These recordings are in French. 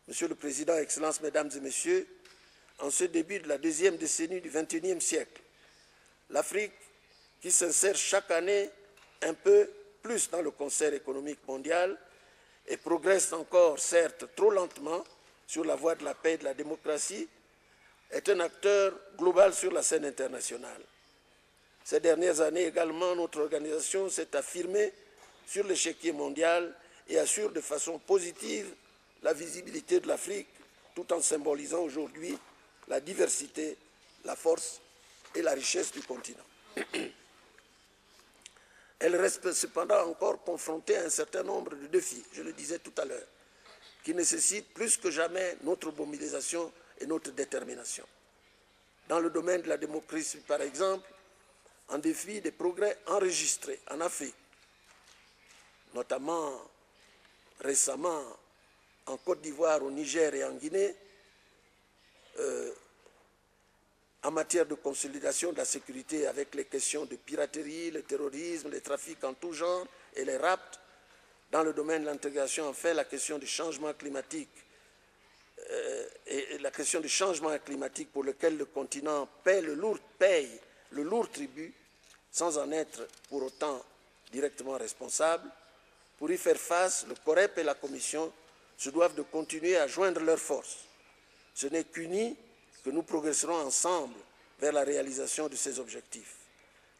Monsieur le Président, Excellences, Mesdames et Messieurs, en ce début de la deuxième décennie du XXIe siècle, l'Afrique, qui s'insère chaque année un peu plus dans le concert économique mondial et progresse encore, certes trop lentement, sur la voie de la paix et de la démocratie, est un acteur global sur la scène internationale. Ces dernières années également, notre organisation s'est affirmée sur l'échiquier mondial et assure de façon positive la visibilité de l'Afrique, tout en symbolisant aujourd'hui la diversité, la force et la richesse du continent. Elle reste cependant encore confrontée à un certain nombre de défis, je le disais tout à l'heure, qui nécessitent plus que jamais notre mobilisation et notre détermination. Dans le domaine de la démocratie, par exemple, en dépit des progrès enregistrés en Afrique, notamment récemment en Côte d'Ivoire, au Niger et en Guinée, en matière de consolidation de la sécurité avec les questions de piraterie, le terrorisme, les trafics en tout genre et les rapts. Dans le domaine de l'intégration, enfin, la question du changement climatique et la question du changement climatique pour lequel le continent paye le lourd tribut, sans en être pour autant directement responsable. Pour y faire face, le COREP et la Commission se doivent de continuer à joindre leurs forces. Ce n'est qu'unis que nous progresserons ensemble vers la réalisation de ces objectifs.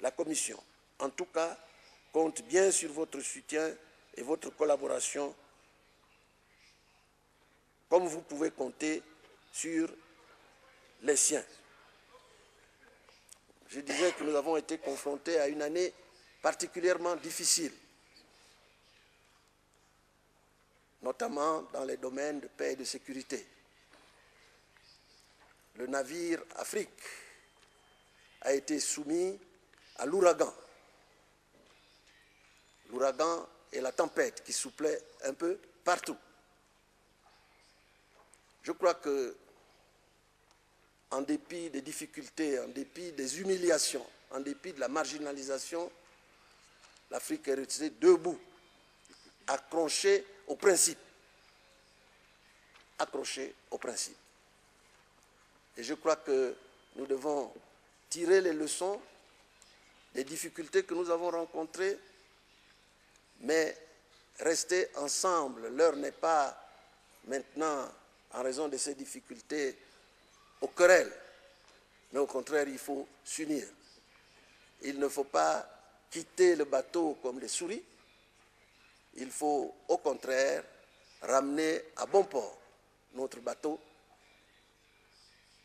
La Commission, en tout cas, compte bien sur votre soutien et votre collaboration, comme vous pouvez compter sur les siens. Je disais que nous avons été confrontés à une année particulièrement difficile, notamment dans les domaines de paix et de sécurité. Le navire Afrique a été soumis à l'ouragan. L'ouragan et la tempête qui soufflaient un peu partout. Je crois que, en dépit des difficultés, en dépit des humiliations, en dépit de la marginalisation, l'Afrique est restée debout, accrochée au principe. Accrochée au principe. Et je crois que nous devons tirer les leçons des difficultés que nous avons rencontrées, mais rester ensemble. L'heure n'est pas maintenant, en raison de ces difficultés, aux querelles, mais au contraire, il faut s'unir. Il ne faut pas quitter le bateau comme des souris, il faut au contraire ramener à bon port notre bateau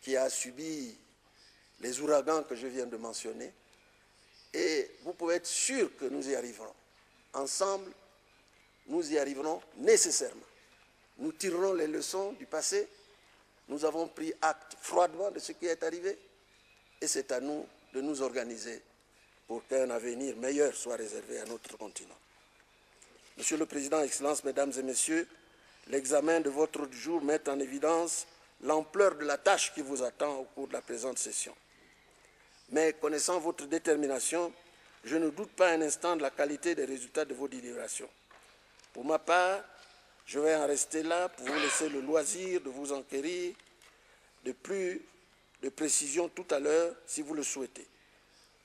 qui a subi les ouragans que je viens de mentionner, et vous pouvez être sûr que nous y arriverons. Ensemble, nous y arriverons nécessairement. Nous tirerons les leçons du passé, nous avons pris acte froidement de ce qui est arrivé, et c'est à nous de nous organiser pour qu'un avenir meilleur soit réservé à notre continent. Monsieur le Président, Excellences, Mesdames et Messieurs, l'examen de votre ordre du jour met en évidence l'ampleur de la tâche qui vous attend au cours de la présente session. Mais connaissant votre détermination, je ne doute pas un instant de la qualité des résultats de vos délibérations. Pour ma part, je vais en rester là pour vous laisser le loisir de vous enquérir de plus de précisions tout à l'heure si vous le souhaitez.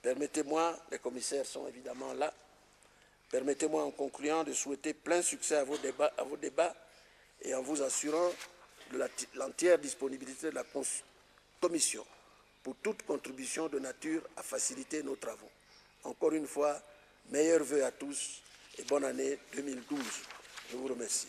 Permettez-moi, les commissaires sont évidemment là, permettez-moi en concluant de souhaiter plein succès à vos débats et en vous assurant de l'entière disponibilité de la Commission pour toute contribution de nature à faciliter nos travaux. Encore une fois, meilleurs vœux à tous et bonne année 2012. Je vous remercie.